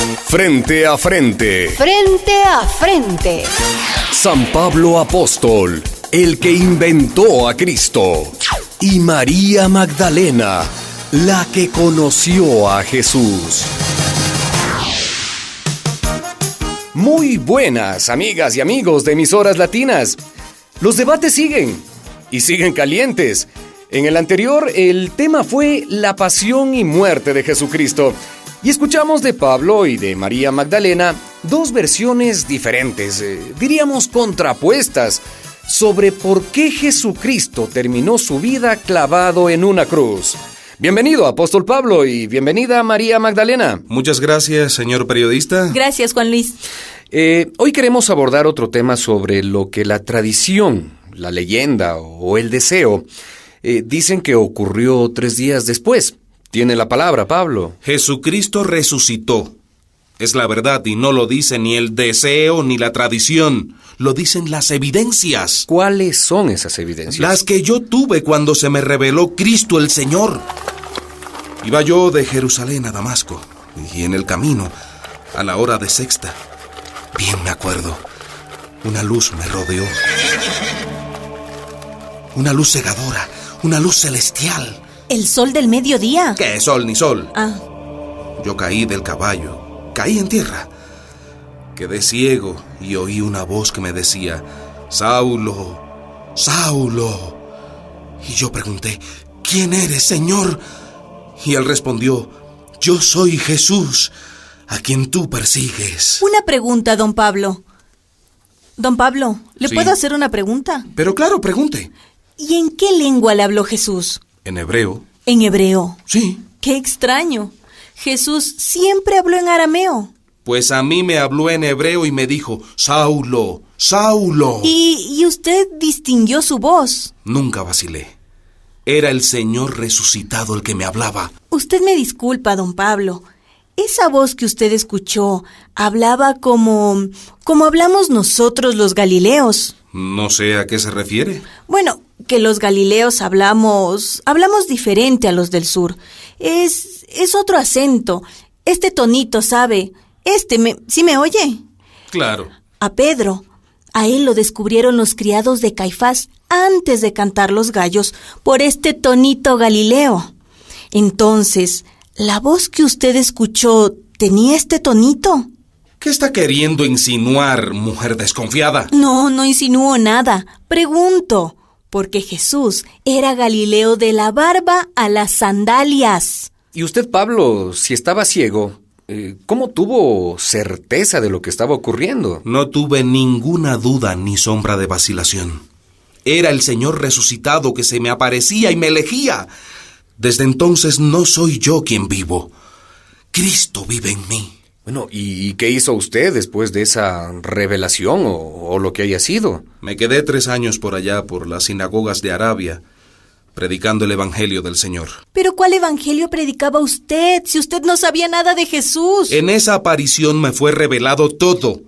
Frente a frente. Frente a frente. San Pablo Apóstol, el que inventó a Cristo. Y María Magdalena, la que conoció a Jesús. Muy buenas, amigas y amigos de Emisoras Latinas. Los debates siguen, y siguen calientes. En el anterior, el tema fue la pasión y muerte de Jesucristo. Y escuchamos de Pablo y de María Magdalena dos versiones diferentes, diríamos contrapuestas, sobre por qué Jesucristo terminó su vida clavado en una cruz. Bienvenido, Apóstol Pablo, y bienvenida, María Magdalena. Muchas gracias, señor periodista. Gracias, Juan Luis. Hoy queremos abordar otro tema sobre lo que la tradición, la leyenda o el deseo dicen que ocurrió 3 días después. Tiene la palabra, Pablo. Jesucristo resucitó. Es la verdad y no lo dice ni el deseo ni la tradición. Lo dicen las evidencias. ¿Cuáles son esas evidencias? Las que yo tuve cuando se me reveló Cristo el Señor. Iba yo de Jerusalén a Damasco y en el camino, a la hora de sexta, bien me acuerdo, una luz me rodeó. Una luz cegadora, una luz celestial. ¿El sol del mediodía? ¿Qué sol ni sol? Ah. Yo caí del caballo, caí en tierra. Quedé ciego y oí una voz que me decía, Saulo, Saulo. Y yo pregunté, ¿quién eres, Señor? Y él respondió, yo soy Jesús, a quien tú persigues. Una pregunta, don Pablo. Don Pablo, ¿le Sí. puedo hacer una pregunta? Pero claro, pregunte. ¿Y en qué lengua le habló Jesús? En hebreo. En hebreo. Sí. ¡Qué extraño! Jesús siempre habló en arameo. Pues a mí me habló en hebreo y me dijo, Saulo, Saulo. ¿Y usted distinguió su voz? Nunca vacilé. Era el Señor resucitado el que me hablaba. Usted me disculpa, don Pablo. Esa voz que usted escuchó hablaba como hablamos nosotros los galileos. No sé a qué se refiere. Bueno, que los galileos hablamos diferente a los del sur. Es otro acento. Este tonito, ¿sabe? ¿Sí me oye? Claro. A Pedro, a él lo descubrieron los criados de Caifás antes de cantar los gallos por este tonito galileo. Entonces, ¿la voz que usted escuchó tenía este tonito? ¿Qué está queriendo insinuar, mujer desconfiada? No insinúo nada. Pregunto, porque Jesús era Galileo de la barba a las sandalias. Y usted, Pablo, si estaba ciego, ¿cómo tuvo certeza de lo que estaba ocurriendo? No tuve ninguna duda ni sombra de vacilación. Era el Señor resucitado que se me aparecía y me elegía. Desde entonces no soy yo quien vivo. Cristo vive en mí. Bueno, ¿y qué hizo usted después de esa revelación o lo que haya sido? Me quedé 3 años por allá, por las sinagogas de Arabia, predicando el Evangelio del Señor. ¿Pero cuál evangelio predicaba usted, si usted no sabía nada de Jesús? En esa aparición me fue revelado todo.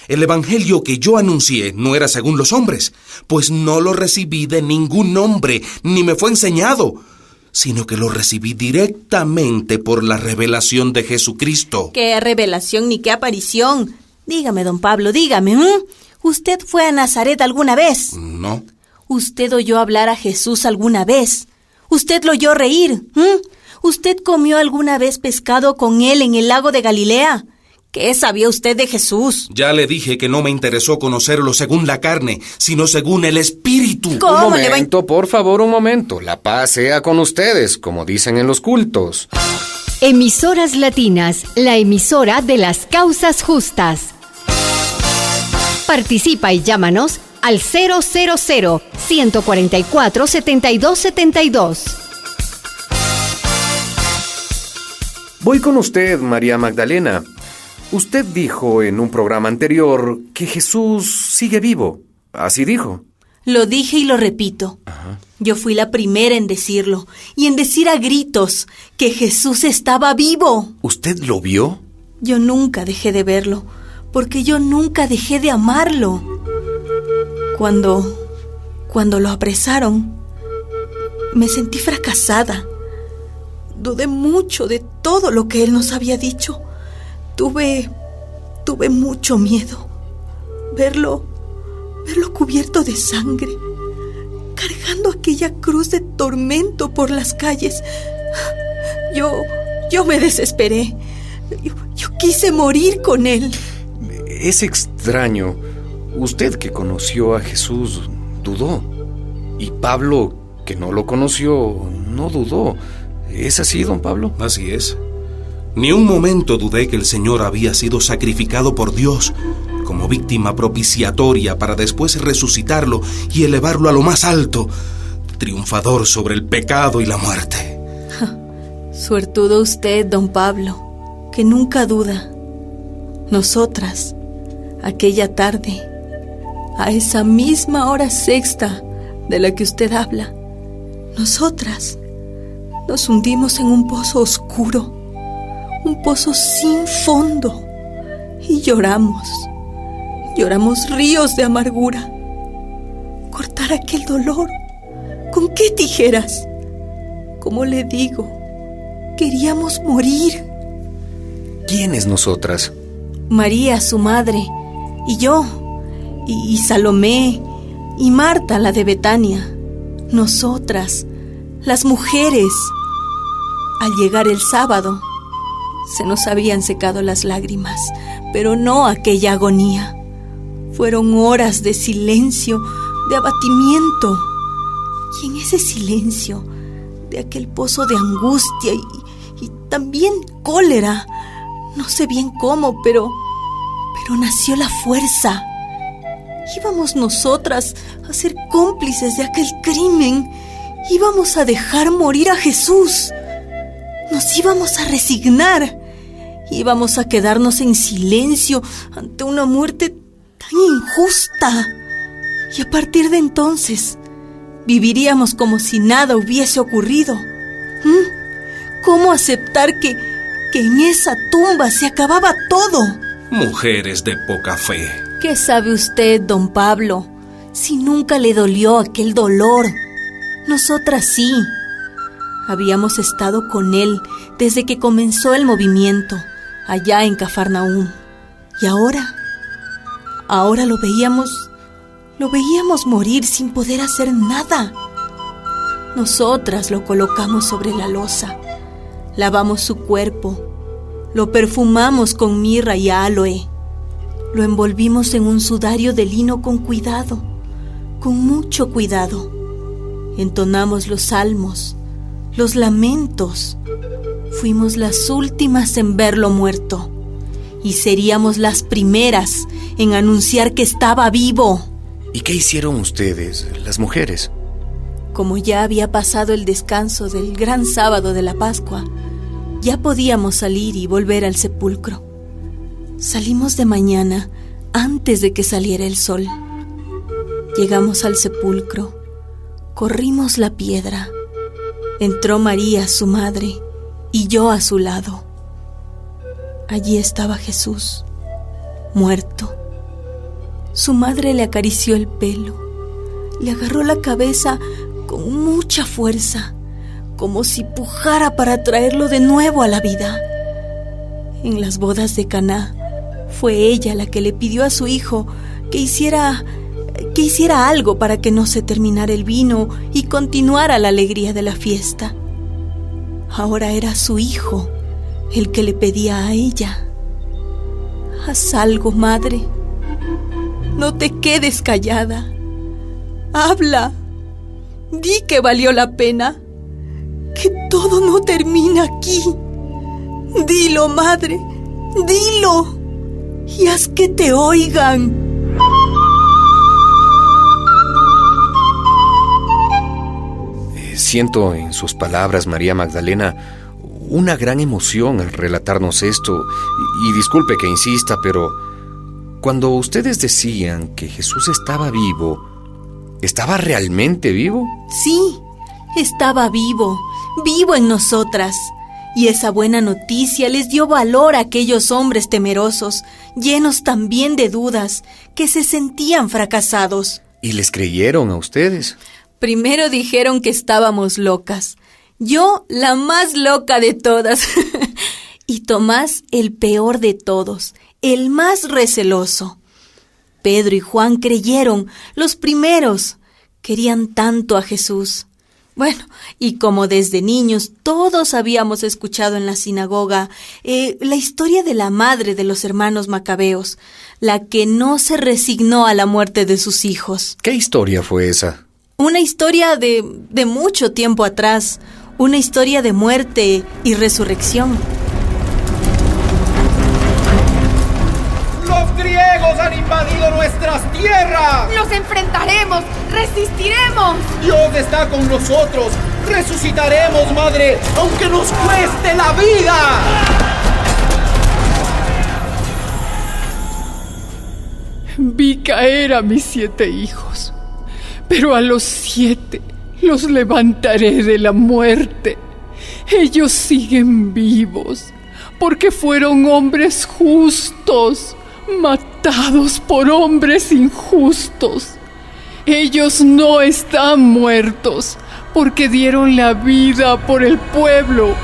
El Evangelio que yo anuncié no era según los hombres, pues no lo recibí de ningún hombre, ni me fue enseñado, sino que lo recibí directamente por la revelación de Jesucristo. ¿Qué revelación ni qué aparición? Dígame, don Pablo, dígame, ¿usted fue a Nazaret alguna vez? No. ¿Usted oyó hablar a Jesús alguna vez? ¿Usted lo oyó reír? ¿Usted comió alguna vez pescado con él en el lago de Galilea? ¿Qué sabía usted de Jesús? Ya le dije que no me interesó conocerlo según la carne, sino según el Espíritu. ¿Cómo Un le va a... momento, por favor, un momento. La paz sea con ustedes, como dicen en los cultos. Emisoras Latinas, la emisora de las causas justas. Participa y llámanos al 000-144-7272. Voy con usted, María Magdalena. Usted dijo en un programa anterior que Jesús sigue vivo. Así dijo. Lo dije y lo repito. Yo fui la primera en decirlo, y en decir a gritos que Jesús estaba vivo. ¿Usted lo vio? Yo nunca dejé de verlo, porque yo nunca dejé de amarlo. Cuando lo apresaron, me sentí fracasada. Dudé mucho de todo lo que él nos había dicho. Tuve mucho miedo. Verlo cubierto de sangre, cargando aquella cruz de tormento por las calles. Yo me desesperé. Yo quise morir con él. Es extraño. Usted que conoció a Jesús dudó. Y Pablo, que no lo conoció, no dudó. ¿Es así, don Pablo? Así es. Ni un momento dudé que el Señor había sido sacrificado por Dios como víctima propiciatoria para después resucitarlo y elevarlo a lo más alto, triunfador sobre el pecado y la muerte. Suertudo usted, don Pablo, que nunca duda. Nosotras, aquella tarde, a esa misma hora sexta de la que usted habla, nosotras nos hundimos en un pozo oscuro, un pozo sin fondo, y lloramos ríos de amargura. Cortar aquel dolor, ¿con qué tijeras? Como le digo, queríamos morir. ¿Quiénes nosotras? María, su madre, y yo, y Salomé, y Marta, la de Betania. Nosotras, las mujeres. Al llegar el sábado, se nos habían secado las lágrimas, pero no aquella agonía. Fueron horas de silencio, de abatimiento. Y en ese silencio, de aquel pozo de angustia y también cólera, no sé bien cómo, pero nació la fuerza. Íbamos nosotras a ser cómplices de aquel crimen. Íbamos a dejar morir a Jesús. Nos íbamos a resignar. Íbamos a quedarnos en silencio ante una muerte tan injusta. Y a partir de entonces, viviríamos como si nada hubiese ocurrido. ¿Cómo aceptar que en esa tumba se acababa todo? Mujeres de poca fe. ¿Qué sabe usted, don Pablo, si nunca le dolió aquel dolor? Nosotras sí. Habíamos estado con él desde que comenzó el movimiento, allá en Cafarnaúm. Y ahora lo veíamos morir sin poder hacer nada. Nosotras lo colocamos sobre la loza, lavamos su cuerpo, lo perfumamos con mirra y aloe, lo envolvimos en un sudario de lino con cuidado, con mucho cuidado. Entonamos los salmos, los lamentos. Fuimos las últimas en verlo muerto y seríamos las primeras en anunciar que estaba vivo. ¿Y qué hicieron ustedes, las mujeres? Como ya había pasado el descanso del gran sábado de la Pascua, ya podíamos salir y volver al sepulcro. Salimos de mañana antes de que saliera el sol. Llegamos al sepulcro, corrimos la piedra. Entró María, su madre, y yo a su lado. Allí estaba Jesús, muerto. Su madre le acarició el pelo, le agarró la cabeza con mucha fuerza, como si pujara para traerlo de nuevo a la vida. En las bodas de Caná, fue ella la que le pidió a su hijo que hiciera algo para que no se terminara el vino y continuara la alegría de la fiesta. Ahora era su hijo el que le pedía a ella: haz algo, madre. No te quedes callada. Habla. Di que valió la pena. Que todo no termina aquí. Dilo, madre. Dilo. Y haz que te oigan. Siento en sus palabras, María Magdalena, una gran emoción al relatarnos esto. Y disculpe que insista, pero cuando ustedes decían que Jesús estaba vivo, ¿estaba realmente vivo? Sí, estaba vivo, vivo en nosotras. Y esa buena noticia les dio valor a aquellos hombres temerosos, llenos también de dudas, que se sentían fracasados. ¿Y les creyeron a ustedes? Primero dijeron que estábamos locas. Yo, la más loca de todas. y Tomás el peor de todos, el más receloso. Pedro y Juan creyeron, los primeros. Querían tanto a Jesús. Bueno, y como desde niños todos habíamos escuchado en la sinagoga la historia de la madre de los hermanos macabeos, la que no se resignó a la muerte de sus hijos. ¿Qué historia fue esa? Una historia de mucho tiempo atrás, una historia de muerte y resurrección. ¡Los griegos han invadido nuestras tierras! ¡Los enfrentaremos! ¡Resistiremos! Dios está con nosotros. ¡Resucitaremos, madre, aunque nos cueste la vida! Vi caer a mis 7 hijos, pero a los 7 los levantaré de la muerte. Ellos siguen vivos, porque fueron hombres justos, matados por hombres injustos. Ellos no están muertos, porque dieron la vida por el pueblo.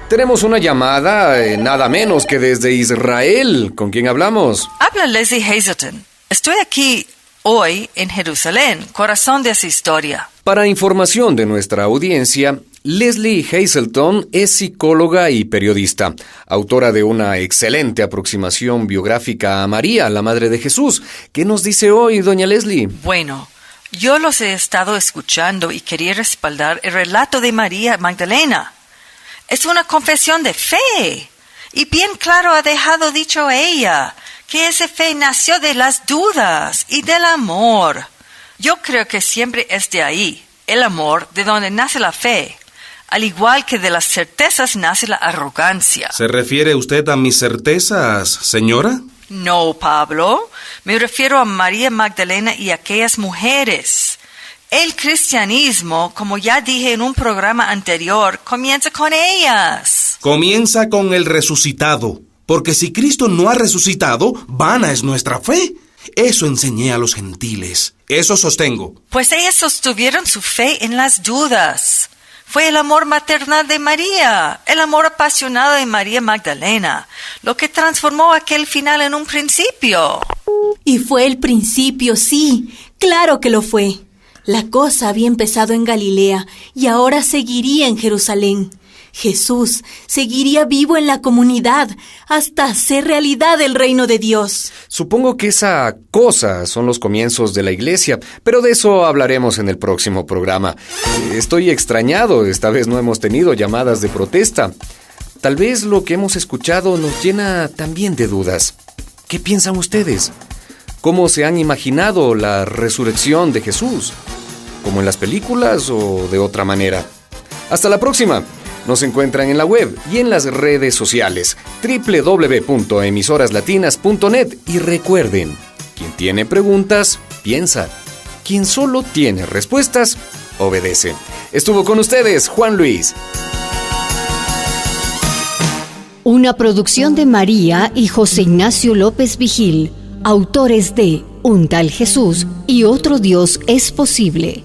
Tenemos una llamada, nada menos que desde Israel. ¿Con quién hablamos? Habla Leslie Hazelton. Estoy aquí hoy en Jerusalén, corazón de esa historia. Para información de nuestra audiencia, Leslie Hazelton es psicóloga y periodista, autora de una excelente aproximación biográfica a María, la Madre de Jesús. ¿Qué nos dice hoy, doña Leslie? Bueno, yo los he estado escuchando y quería respaldar el relato de María Magdalena. Es una confesión de fe, y bien claro ha dejado dicho ella, que esa fe nació de las dudas y del amor. Yo creo que siempre es de ahí, el amor, de donde nace la fe. Al igual que de las certezas nace la arrogancia. ¿Se refiere usted a mis certezas, señora? No, Pablo. Me refiero a María Magdalena y aquellas mujeres. El cristianismo, como ya dije en un programa anterior, comienza con ellas. Comienza con el resucitado, porque si Cristo no ha resucitado, vana es nuestra fe. Eso enseñé a los gentiles, eso sostengo. Pues ellas sostuvieron su fe en las dudas. Fue el amor maternal de María, el amor apasionado de María Magdalena, lo que transformó aquel final en un principio. Y fue el principio, sí, claro que lo fue. La cosa había empezado en Galilea y ahora seguiría en Jerusalén. Jesús seguiría vivo en la comunidad hasta hacer realidad el reino de Dios. Supongo que esa cosa son los comienzos de la iglesia, pero de eso hablaremos en el próximo programa. Estoy extrañado, esta vez no hemos tenido llamadas de protesta. Tal vez lo que hemos escuchado nos llena también de dudas. ¿Qué piensan ustedes? ¿Cómo se han imaginado la resurrección de Jesús? ¿Como en las películas o de otra manera? Hasta la próxima. Nos encuentran en la web y en las redes sociales www.emisoraslatinas.net y recuerden, quien tiene preguntas, piensa. Quien solo tiene respuestas, obedece. Estuvo con ustedes Juan Luis. Una producción de María y José Ignacio López Vigil, autores de Un tal Jesús y otro Dios es posible.